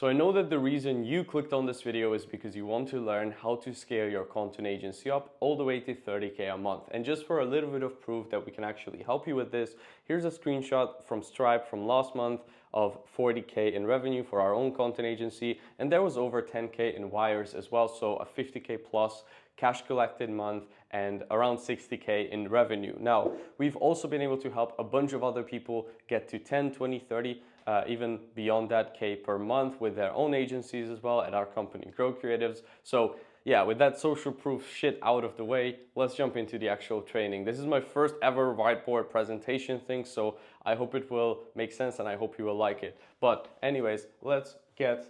So I know that the reason you clicked on this video is because you want to learn how to scale your content agency up all the way to 30K a month. And just for a little bit of proof that we can actually help you with this, here's a screenshot from Stripe from last month of 40K in revenue for our own content agency. And there was over 10K in wires as well. So a 50K plus cash collected month and around 60K in revenue. Now, we've also been able to help a bunch of other people get to 10, 20, 30, even beyond that K per month with their own agencies as well at our company, Grow Creatives. So yeah, with that social proof shit out of the way, let's jump into the actual training. This is my first ever whiteboard presentation thing, so I hope it will make sense and I hope you will like it. But anyways, let's get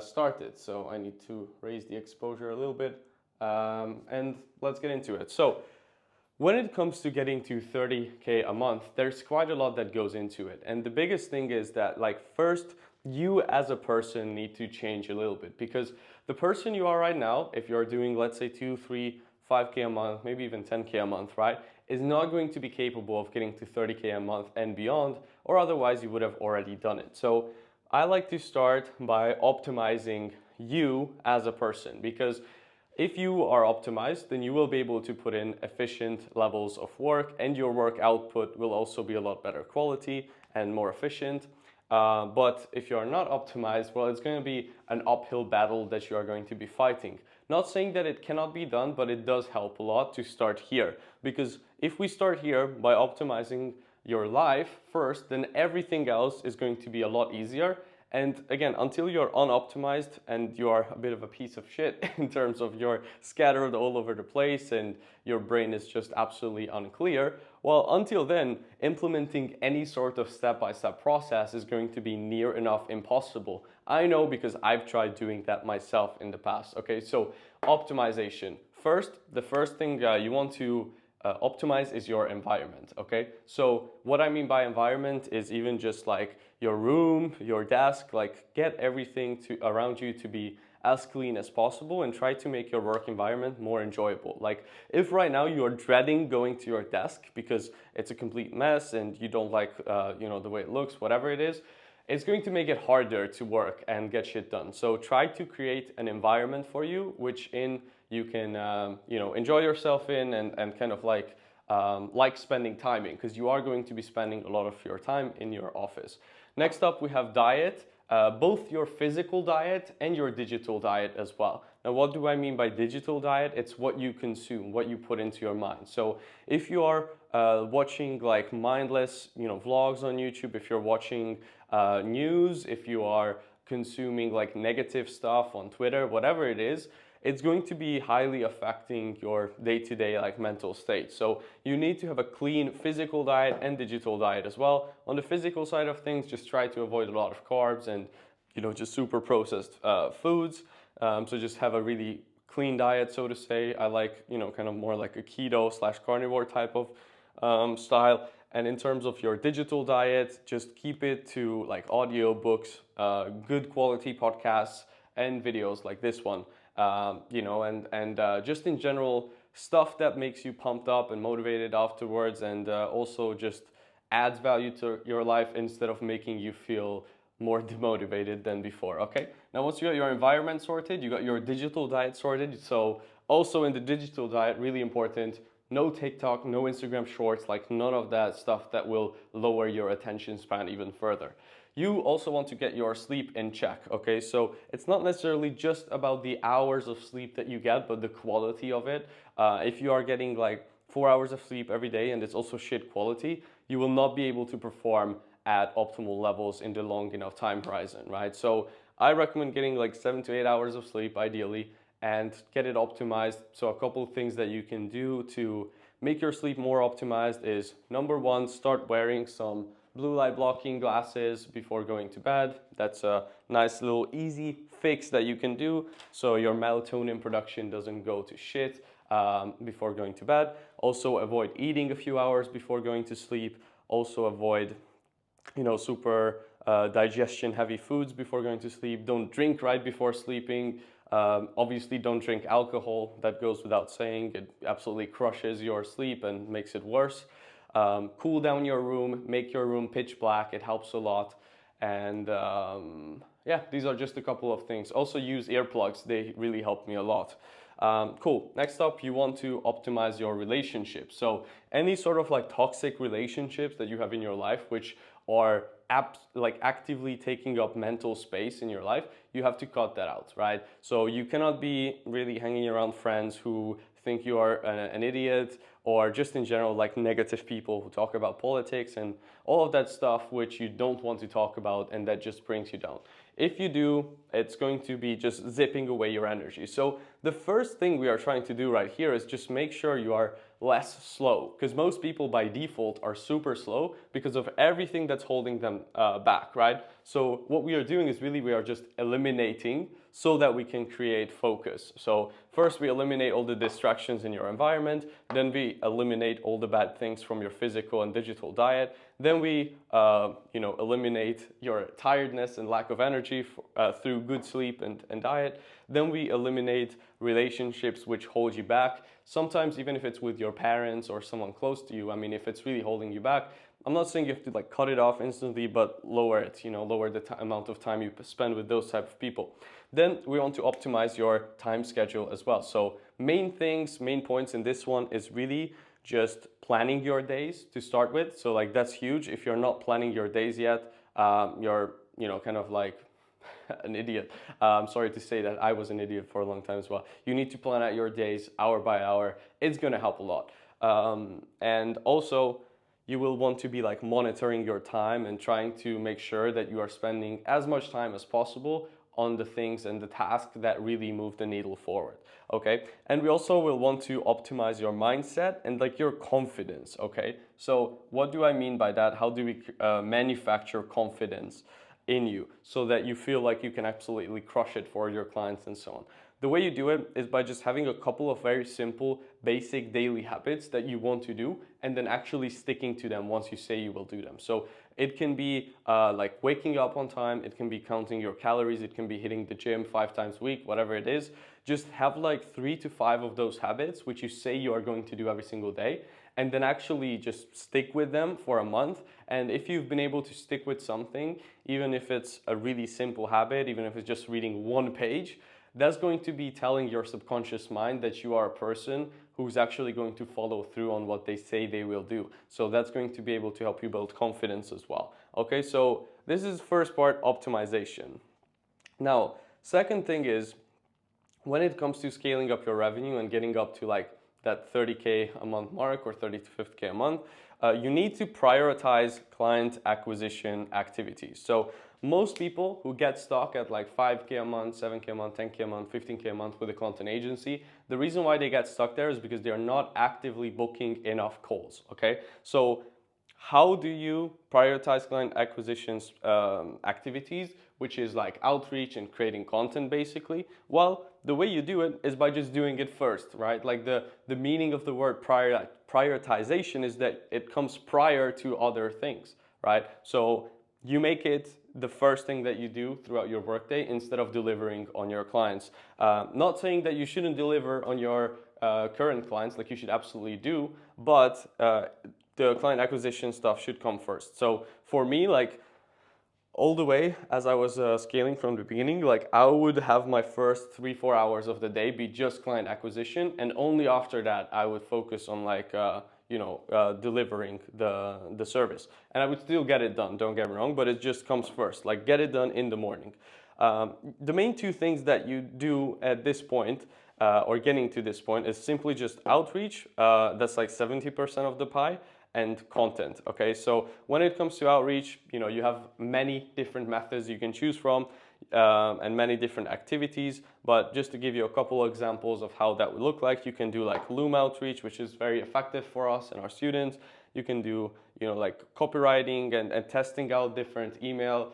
started. So I need to raise the exposure a little bit and let's get into it. So when it comes to getting to 30K a month, there's quite a lot that goes into it. And the biggest thing is that, like, first, you as a person need to change a little bit, because the person you are right now, if you're doing, let's say 2, 3, 5K a month, maybe even 10K a month, right, is not going to be capable of getting to 30K a month and beyond, or otherwise you would have already done it. So I like to start by optimizing you as a person, because if you are optimized, then you will be able to put in efficient levels of work, and your work output will also be a lot better quality and more efficient. But if you are not optimized, well, it's going to be an uphill battle that you are going to be fighting. Not saying that it cannot be done, but it does help a lot to start here. Because if we start here by optimizing your life first, then everything else is going to be a lot easier. And again, until you're unoptimized and you are a bit of a piece of shit in terms of you're scattered all over the place and your brain is just absolutely unclear, well, until then, implementing any sort of step-by-step process is going to be near enough impossible. I know, because I've tried doing that myself in the past. Okay, so optimization. First, the first thing you want to optimize is your environment. Okay, so what I mean by environment is even just like your room, your desk, like get everything around you to be as clean as possible and try to make your work environment more enjoyable. Like if right now you're dreading going to your desk because it's a complete mess and you don't like the way it looks, whatever it is, it's going to make it harder to work and get shit done. So try to create an environment for you which you can enjoy yourself in and kind of like spending time in, because you are going to be spending a lot of your time in your office. Next up, we have diet, both your physical diet and your digital diet as well. Now, what do I mean by digital diet? It's what you consume, what you put into your mind. So if you are watching like mindless, vlogs on YouTube, if you're watching news, if you are consuming like negative stuff on Twitter, whatever it is, it's going to be highly affecting your day-to-day like mental state. So you need to have a clean physical diet and digital diet as well. On the physical side of things, just try to avoid a lot of carbs and just super processed foods. So just have a really clean diet, so to say. I like kind of more like a keto / carnivore type of style. And in terms of your digital diet, just keep it to like audio books, good quality podcasts and videos like this one. Just in general, stuff that makes you pumped up and motivated afterwards, and also just adds value to your life instead of making you feel more demotivated than before. Okay, now once you got your environment sorted, you got your digital diet sorted. So also in the digital diet, really important, no TikTok, no Instagram shorts, like none of that stuff that will lower your attention span even further. You also want to get your sleep in check, okay? So it's not necessarily just about the hours of sleep that you get, but the quality of it. If you are getting like 4 hours of sleep every day and it's also shit quality, you will not be able to perform at optimal levels in the long enough time horizon, right? So I recommend getting like 7 to 8 hours of sleep ideally and get it optimized. So a couple of things that you can do to make your sleep more optimized is, number one, start wearing some blue light blocking glasses before going to bed. That's a nice little easy fix that you can do so your melatonin production doesn't go to shit before going to bed. Also avoid eating a few hours before going to sleep. Also avoid super digestion heavy foods before going to sleep. Don't drink right before sleeping. Obviously don't drink alcohol, that goes without saying. It absolutely crushes your sleep and makes it worse. Cool down your room, make your room pitch black, it helps a lot. And yeah, these are just a couple of things. Also use earplugs, they really help me a lot. Cool. Next up, you want to optimize your relationships. So any sort of like toxic relationships that you have in your life, which are like actively taking up mental space in your life, you have to cut that out, right? So you cannot be really hanging around friends who think you are an idiot, or just in general like negative people who talk about politics and all of that stuff which you don't want to talk about and that just brings you down. If you do, it's going to be just zipping away your energy. So the first thing we are trying to do right here is just make sure you are less slow, because most people by default are super slow because of everything that's holding them back, right? So what we are doing is really we are just eliminating so that we can create focus. So first we eliminate all the distractions in your environment, then we eliminate all the bad things from your physical and digital diet, then we eliminate your tiredness and lack of energy through good sleep and diet, then we eliminate relationships which hold you back, sometimes even if it's with your parents or someone close to you. I mean, if it's really holding you back, I'm not saying you have to like cut it off instantly, but lower it, lower the amount of time you spend with those type of people. Then we want to optimize your time schedule as well. So main points in this one is really just planning your days to start with. So like that's huge. If you're not planning your days yet, you're, kind of like an idiot. I'm sorry to say that I was an idiot for a long time as well. You need to plan out your days hour by hour. It's going to help a lot. And also, you will want to be like monitoring your time and trying to make sure that you are spending as much time as possible on the things and the tasks that really move the needle forward. Okay, and we also will want to optimize your mindset and like your confidence. Okay, so what do I mean by that? How do we manufacture confidence in you so that you feel like you can absolutely crush it for your clients and so on? The way you do it is by just having a couple of very simple, basic daily habits that you want to do and then actually sticking to them once you say you will do them. So it can be like waking up on time, it can be counting your calories, it can be hitting the gym 5 times a week, whatever it is. Just have like 3 to 5 of those habits which you say you are going to do every single day, and then actually just stick with them for a month. And if you've been able to stick with something, even if it's a really simple habit, even if it's just reading 1 page, that's going to be telling your subconscious mind that you are a person who's actually going to follow through on what they say they will do. So that's going to be able to help you build confidence as well. Okay, so this is first part, optimization. Now, second thing is, when it comes to scaling up your revenue and getting up to like that 30K a month mark or 30 to 50K a month, you need to prioritize client acquisition activities. So most people who get stuck at like 5K a month, 7K a month, 10K a month, 15K a month with a content agency, the reason why they get stuck there is because they are not actively booking enough calls, okay? So how do you prioritize client acquisitions activities, which is like outreach and creating content basically? Well, the way you do it is by just doing it first, right? Like the meaning of the word prioritization is that it comes prior to other things, right? So you make it the first thing that you do throughout your workday instead of delivering on your clients. Not saying that you shouldn't deliver on your current clients, like you should absolutely do, but the client acquisition stuff should come first. So for me, like all the way as I was scaling from the beginning, like I would have my first 3-4 hours of the day be just client acquisition, and only after that I would focus on like delivering the service. And I would still get it done, don't get me wrong, but it just comes first, like get it done in the morning. The main 2 things that you do at this point or getting to this point is simply just outreach, that's like 70% of the pie, and content. Okay, so when it comes to outreach, you have many different methods you can choose from and many different activities, but just to give you a couple of examples of how that would look like, you can do like Loom outreach, which is very effective for us and our students. You can do like copywriting and testing out different email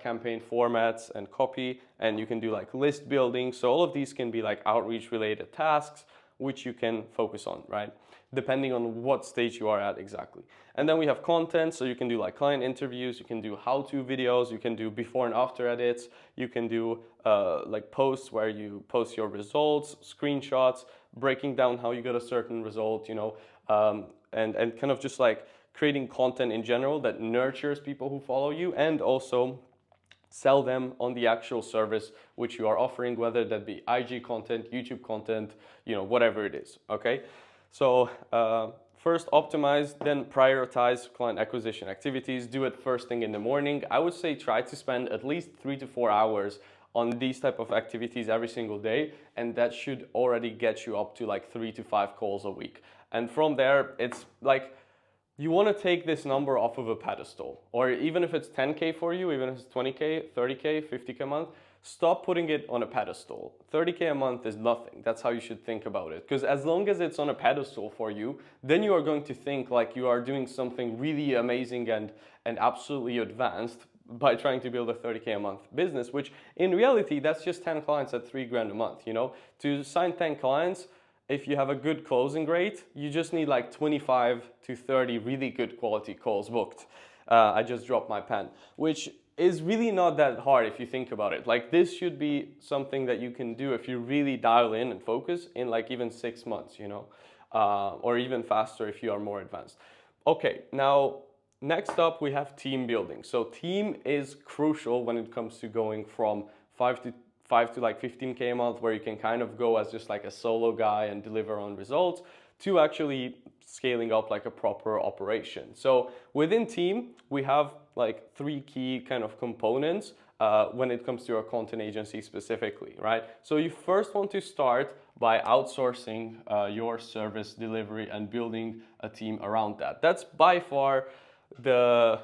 campaign formats and copy, and you can do like list building. So all of these can be like outreach related tasks which you can focus on, right? Depending on what stage you are at exactly. And then we have content, so you can do like client interviews, you can do how-to videos, you can do before and after edits, you can do like posts where you post your results, screenshots, breaking down how you got a certain result, and kind of just like creating content in general that nurtures people who follow you, and also sell them on the actual service which you are offering, whether that be IG content, YouTube content, whatever it is, okay? So first optimize, then prioritize client acquisition activities. Do it first thing in the morning. I would say try to spend at least 3 to 4 hours on these type of activities every single day, and that should already get you up to like 3 to 5 calls a week. And from there, it's like, you want to take this number off of a pedestal, or even if it's 10K for you, even if it's 20K, 30K, 50K a month, stop putting it on a pedestal. 30K a month is nothing. That's how you should think about it. Because as long as it's on a pedestal for you, then you are going to think like you are doing something really amazing and absolutely advanced by trying to build a 30K a month business, which in reality, that's just 10 clients at 3 grand a month, To sign 10 clients, if you have a good closing rate, you just need like 25 to 30 really good quality calls booked. I just dropped my pen, which is really not that hard if you think about it. Like, this should be something that you can do if you really dial in and focus in like even 6 months, or even faster if you are more advanced. Okay, now next up we have team building. So team is crucial when it comes to going from 5 to like 15K a month, where you can kind of go as just like a solo guy and deliver on results, to actually scaling up like a proper operation. So within team, we have like 3 key kind of components when it comes to your content agency specifically, right? So you first want to start by outsourcing your service delivery and building a team around that. That's by far the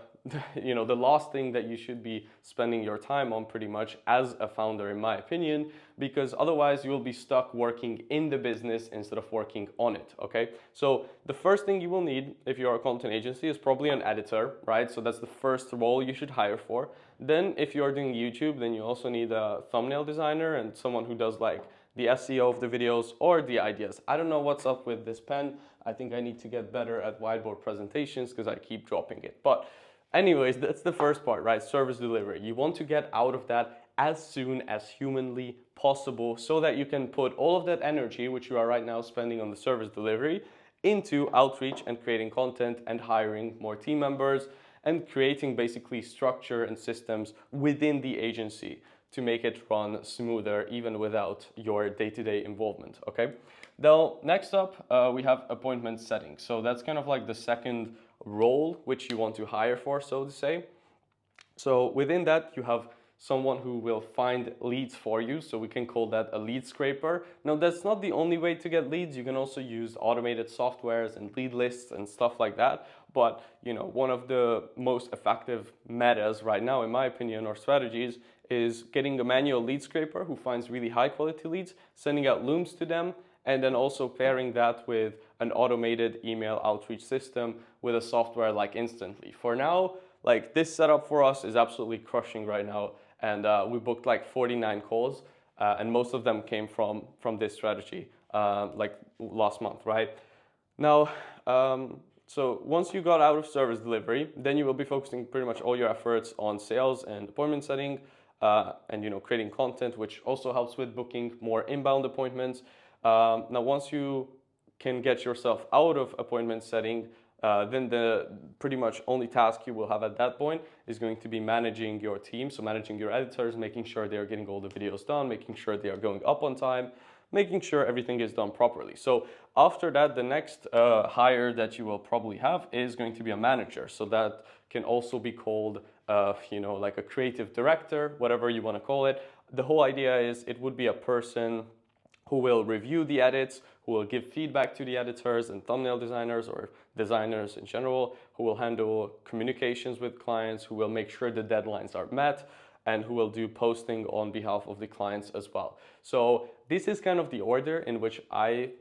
last thing that you should be spending your time on, pretty much, as a founder, in my opinion, because otherwise you will be stuck working in the business instead of working on it, okay? So the first thing you will need if you're a content agency is probably an editor, right? So that's the first role you should hire for. Then if you're doing YouTube, then you also need a thumbnail designer and someone who does like the SEO of the videos or the ideas. I don't know what's up with this pen. I think I need to get better at whiteboard presentations because I keep dropping it. But anyways, that's the first part, right? Service delivery. You want to get out of that as soon as humanly possible so that you can put all of that energy, which you are right now spending on the service delivery, into outreach and creating content and hiring more team members and creating basically structure and systems within the agency to make it run smoother even without your day-to-day involvement, okay? Now, next up, we have appointment setting. So that's kind of like the second role which you want to hire for, so to say. So within that, you have someone who will find leads for you. So we can call that a lead scraper. Now, that's not the only way to get leads. You can also use automated softwares and lead lists and stuff like that. But, one of the most effective metas right now, in my opinion, or strategies, is getting a manual lead scraper who finds really high quality leads, sending out looms to them, and then also pairing that with an automated email outreach system with a software like Instantly. For now, like, this setup for us is absolutely crushing right now, and we booked like 49 calls, and most of them came from this strategy, like last month, right? Now, so once you got out of service delivery, then you will be focusing pretty much all your efforts on sales and appointment setting, and creating content, which also helps with booking more inbound appointments. Now, once you can get yourself out of appointment setting, then the pretty much only task you will have at that point is going to be managing your team. So managing your editors, making sure they are getting all the videos done, making sure they are going up on time, making sure everything is done properly. So after that, the next hire that you will probably have is going to be a manager. So that can also be called, like a creative director, whatever you want to call it. The whole idea is it would be a person who will review the edits, who will give feedback to the editors and thumbnail designers or designers in general, who will handle communications with clients, who will make sure the deadlines are met, and who will do posting on behalf of the clients as well. So this is kind of the order in which I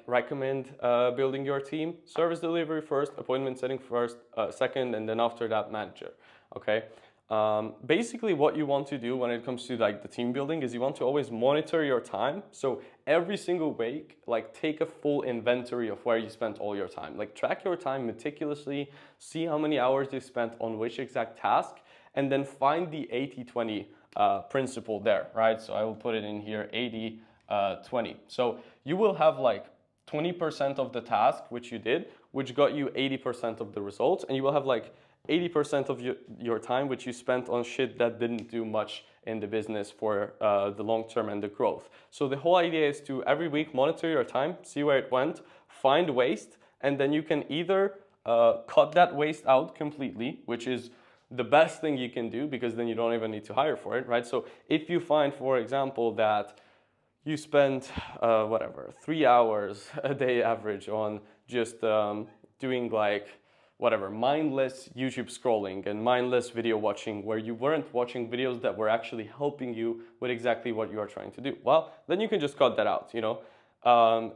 recommend building your team. Service delivery first, appointment setting first, second, and then after that, manager, okay? Basically what you want to do when it comes to like the team building is you want to always monitor your time. So every single week, take a full inventory of where you spent all your time. Track your time meticulously, see how many hours you spent on which exact task, and then find the 80-20 principle there, right? So I will put it in here, 80-20. So you will have 20% of the task which you did, which got you 80% of the results, and you will have 80% of your time which you spent on shit that didn't do much in the business for the long term and the growth. So the whole idea is to every week monitor your time, see where it went, find waste, and then you can either cut that waste out completely, which is the best thing you can do because then you don't even need to hire for it, right? So if you find, for example, that you spend whatever 3 hours a day average on just doing like whatever mindless YouTube scrolling and mindless video watching where you weren't watching videos that were actually helping you with exactly what you are trying to do, well, then you can just cut that out, you know.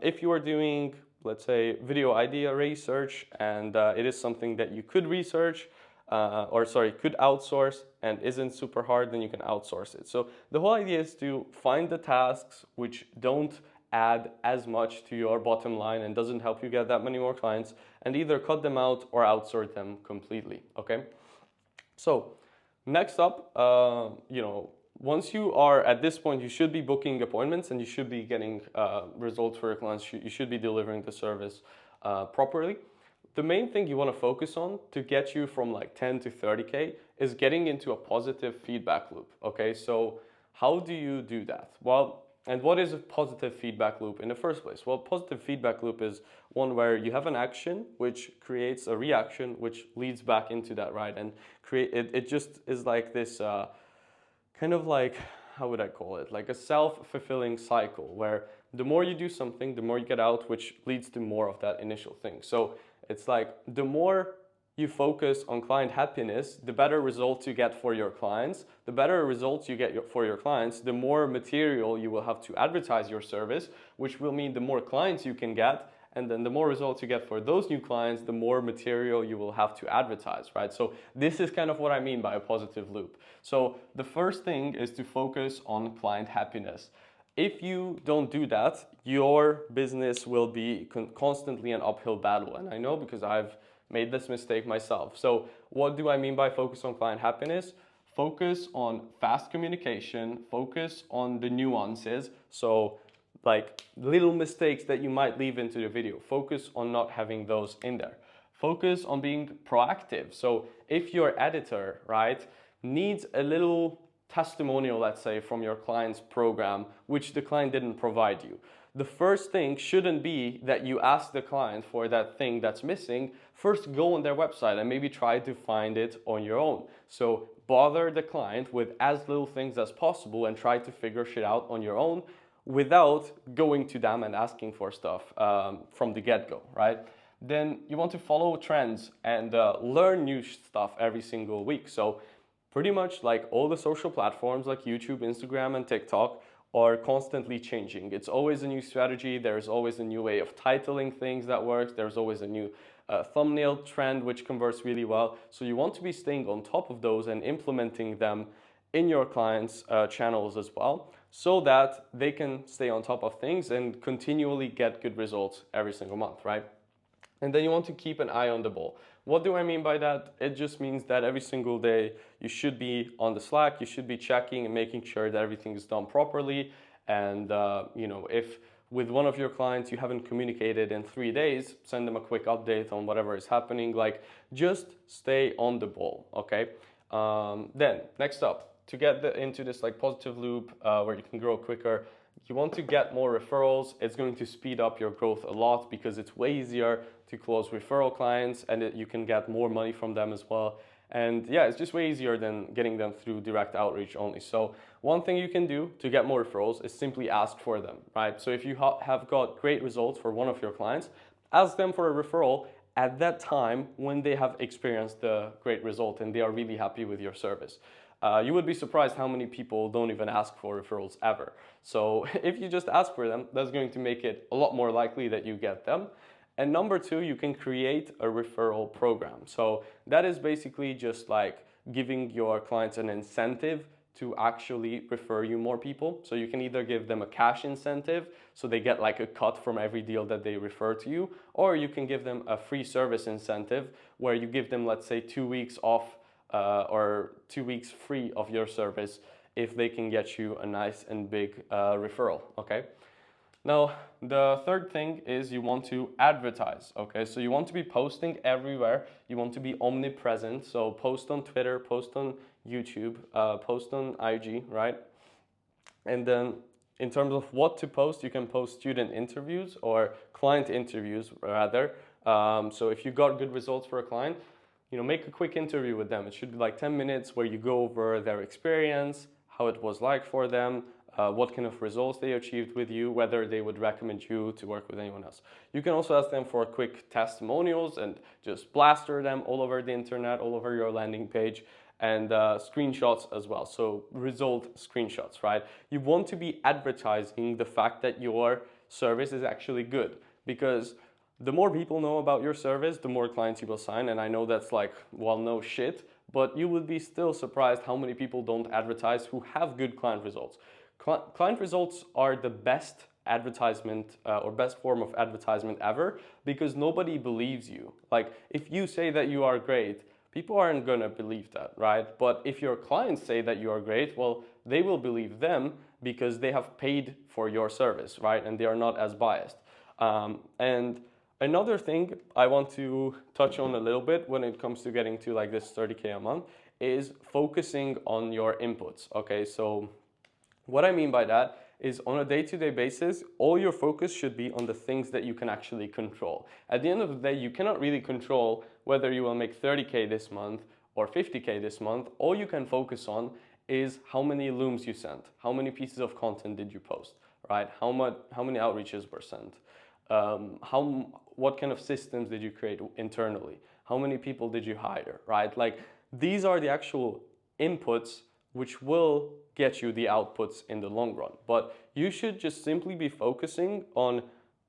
If you are doing, let's say, video idea research and it is something that you could research could outsource and isn't super hard, then you can outsource it. So the whole idea is to find the tasks which don't add as much to your bottom line and doesn't help you get that many more clients, and either cut them out or outsource them completely, okay? So next up, you know, once you are at this point, you should be booking appointments and you should be getting results for your clients. You should be delivering the service properly. The main thing you want to focus on to get you from like 10 to 30K is getting into a positive feedback loop, okay? So how do you do that? Well, and what is a positive feedback loop in the first place? Well, positive feedback loop is one where you have an action which creates a reaction which leads back into that, right? And it just is like this kind of like, how would I call it? Like a self-fulfilling cycle where the more you do something, the more you get out, which leads to more of that initial thing. So it's like the more you focus on client happiness, the better results you get for your clients. The better results you get for your clients, the more material you will have to advertise your service, which will mean the more clients you can get. And then the more results you get for those new clients, the more material you will have to advertise, right? So this is kind of what I mean by a positive loop. So the first thing is to focus on client happiness. If you don't do that, your business will be constantly an uphill battle. And I know because I've made this mistake myself. So what do I mean by focus on client happiness? Focus on fast communication, focus on the nuances. So like little mistakes that you might leave into the video, focus on not having those in there. Focus on being proactive. So if your editor, right, needs a little testimonial, let's say, from your client's program, which the client didn't provide you, the first thing shouldn't be that you ask the client for that thing that's missing. First, go on their website and maybe try to find it on your own. So bother the client with as little things as possible and try to figure shit out on your own without going to them and asking for stuff from the get-go, right? Then you want to follow trends and learn new stuff every single week. So pretty much like all the social platforms like YouTube, Instagram, and TikTok are constantly changing. It's always a new strategy. There's always a new way of titling things that works. There's always a new thumbnail trend which converts really well. So you want to be staying on top of those and implementing them in your clients' channels as well, so that they can stay on top of things and continually get good results every single month, right? And then you want to keep an eye on the ball. What do I mean by that? It just means that every single day you should be on the Slack, you should be checking and making sure that everything is done properly. And you know, if with one of your clients you haven't communicated in 3 days, send them a quick update on whatever is happening. Like, just stay on the ball, okay? Then next up, to get into this like positive loop where you can grow quicker, you want to get more referrals. It's going to speed up your growth a lot because it's way easier to close referral clients and you can get more money from them as well. And yeah, it's just way easier than getting them through direct outreach only. So one thing you can do to get more referrals is simply ask for them, right? So if you have got great results for one of your clients, ask them for a referral at that time when they have experienced the great result and they are really happy with your service. You would be surprised how many people don't even ask for referrals ever. So if you just ask for them, that's going to make it a lot more likely that you get them. And number two, you can create a referral program. So that is basically just like giving your clients an incentive to actually refer you more people. So you can either give them a cash incentive, so they get like a cut from every deal that they refer to you, or you can give them a free service incentive where you give them, let's say, 2 weeks off or 2 weeks free of your service if they can get you a nice and big referral, okay? Now, the third thing is you want to advertise, okay? So you want to be posting everywhere. You want to be omnipresent. So post on Twitter, post on YouTube, post on IG, right? And then in terms of what to post, you can post student interviews or client interviews rather. So if you got good results for a client, make a quick interview with them. It should be like 10 minutes where you go over their experience, how it was like for them, what kind of results they achieved with you, whether they would recommend you to work with anyone else. You can also ask them for quick testimonials and just plaster them all over the internet, all over your landing page, and screenshots as well. So result screenshots, right? You want to be advertising the fact that your service is actually good, because the more people know about your service, the more clients you will sign. And I know that's like, well, no shit, but you would be still surprised how many people don't advertise who have good client results. Client results are the best advertisement or best form of advertisement ever, because nobody believes you. Like if you say that you are great, people aren't gonna believe that, right? But if your clients say that you are great, well, they will believe them because they have paid for your service, right? And they are not as biased. And another thing I want to touch on a little bit when it comes to getting to like this 30K a month is focusing on your inputs, okay? So what I mean by that is on a day-to-day basis, all your focus should be on the things that you can actually control. At the end of the day, you cannot really control whether you will make 30K this month or 50K this month. All you can focus on is how many looms you sent, how many pieces of content did you post, right? How many outreaches were sent, what kind of systems did you create internally, how many people did you hire, right? Like these are the actual inputs which will get you the outputs in the long run. But you should just simply be focusing on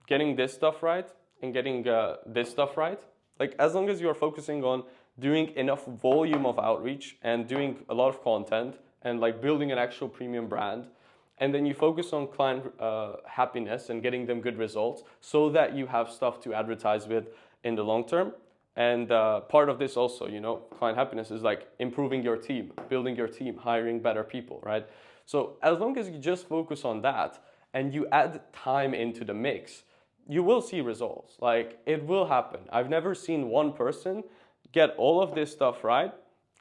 getting this stuff right and getting this stuff right. Like as long as you're focusing on doing enough volume of outreach and doing a lot of content and like building an actual premium brand, and then you focus on client happiness and getting them good results so that you have stuff to advertise with in the long term. And part of this also, client happiness is like improving your team, building your team, hiring better people, right? So as long as you just focus on that and you add time into the mix, you will see results. Like it will happen. I've never seen one person get all of this stuff right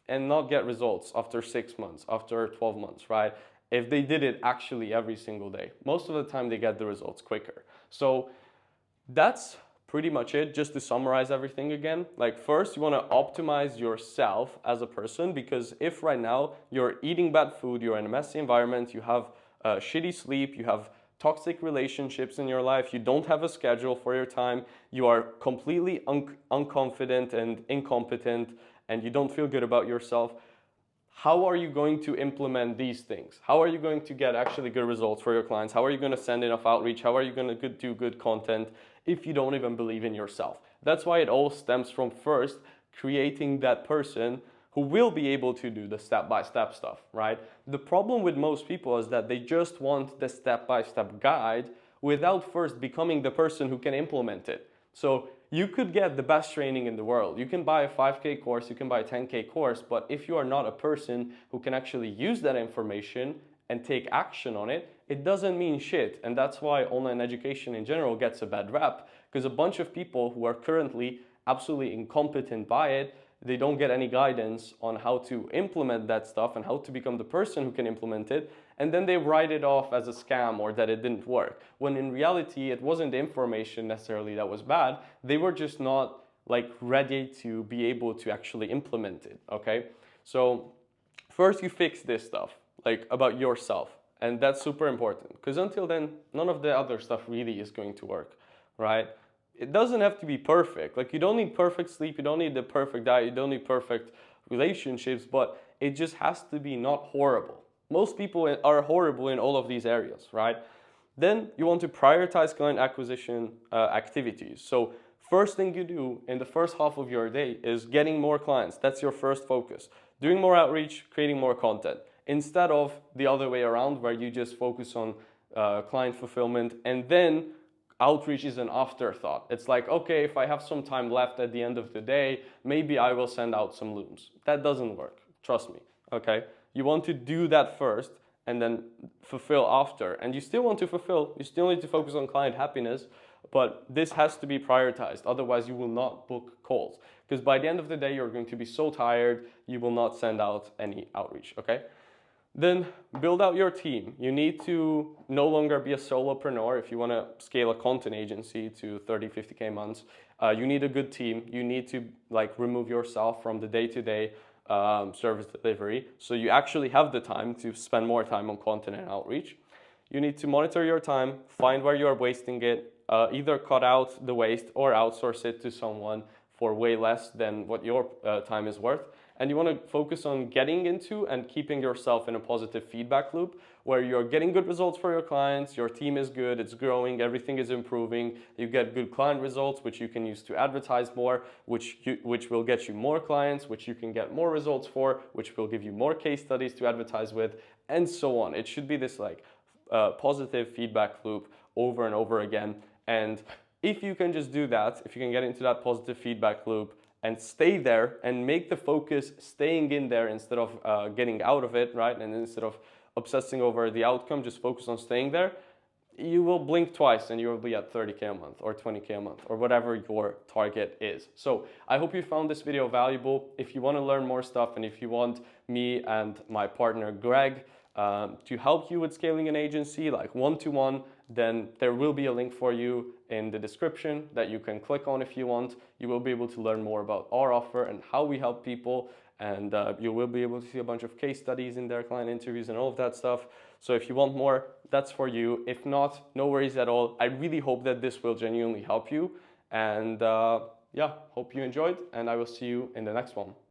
and not get results after 6 months, after 12 months, right? If they did it actually every single day. Most of the time they get the results quicker. So that's pretty much it. Just to summarize everything again, like first you want to optimize yourself as a person, because if right now you're eating bad food, you're in a messy environment, you have shitty sleep, you have toxic relationships in your life, you don't have a schedule for your time, you are completely unconfident and incompetent, and you don't feel good about yourself, how are you going to implement these things? How are you going to get actually good results for your clients? How are you going to send enough outreach? How are you going to do good content if you don't even believe in yourself? That's why it all stems from first creating that person who will be able to do the step-by-step stuff, right? The problem with most people is that they just want the step-by-step guide without first becoming the person who can implement it. So you could get the best training in the world. You can buy a 5K course, you can buy a 10K course, but if you are not a person who can actually use that information and take action on it, it doesn't mean shit. And that's why online education in general gets a bad rap, because a bunch of people who are currently absolutely incompetent by it, they don't get any guidance on how to implement that stuff and how to become the person who can implement it, and then they write it off as a scam or that it didn't work, when in reality it wasn't the information necessarily that was bad, they were just not like ready to be able to actually implement it, okay? So first you fix this stuff, like about yourself, and that's super important, because until then none of the other stuff really is going to work, right? It doesn't have to be perfect. Like you don't need perfect sleep, you don't need the perfect diet, you don't need perfect relationships, but it just has to be not horrible. Most people are horrible in all of these areas, right? Then you want to prioritize client acquisition activities. So first thing you do in the first half of your day is getting more clients. That's your first focus. Doing more outreach, creating more content, instead of the other way around where you just focus on client fulfillment and then outreach is an afterthought. It's like, okay, if I have some time left at the end of the day, maybe I will send out some looms. That doesn't work, trust me, okay? You want to do that first and then fulfill after. And you still want to fulfill, you still need to focus on client happiness, but this has to be prioritized. Otherwise, you will not book calls, because by the end of the day, you're going to be so tired, you will not send out any outreach, okay? Then build out your team. You need to no longer be a solopreneur if you want to scale a content agency to 30, 50K months. You need a good team. You need to remove yourself from the day-to-day service delivery, so you actually have the time to spend more time on content and outreach. You need to monitor your time, find where you are wasting it, either cut out the waste or outsource it to someone for way less than what your time is worth. And you want to focus on getting into and keeping yourself in a positive feedback loop where you're getting good results for your clients, your team is good, it's growing, everything is improving, you get good client results, which you can use to advertise more, which will get you more clients, which you can get more results for, which will give you more case studies to advertise with, and so on. It should be this positive feedback loop over and over again. And if you can just do that, if you can get into that positive feedback loop and stay there and make the focus staying in there instead of getting out of it, right? And instead of obsessing over the outcome, just focus on staying there, you will blink twice and you will be at 30K a month or 20K a month or whatever your target is. So I hope you found this video valuable. If you want to learn more stuff and if you want me and my partner Greg to help you with scaling an agency like one-to-one, then there will be a link for you in the description that you can click on if you want. You will be able to learn more about our offer and how we help people, and you will be able to see a bunch of case studies in their client interviews and all of that stuff. So if you want more, that's for you. If not, no worries at all. I really hope that this will genuinely help you, and yeah, hope you enjoyed, and I will see you in the next one.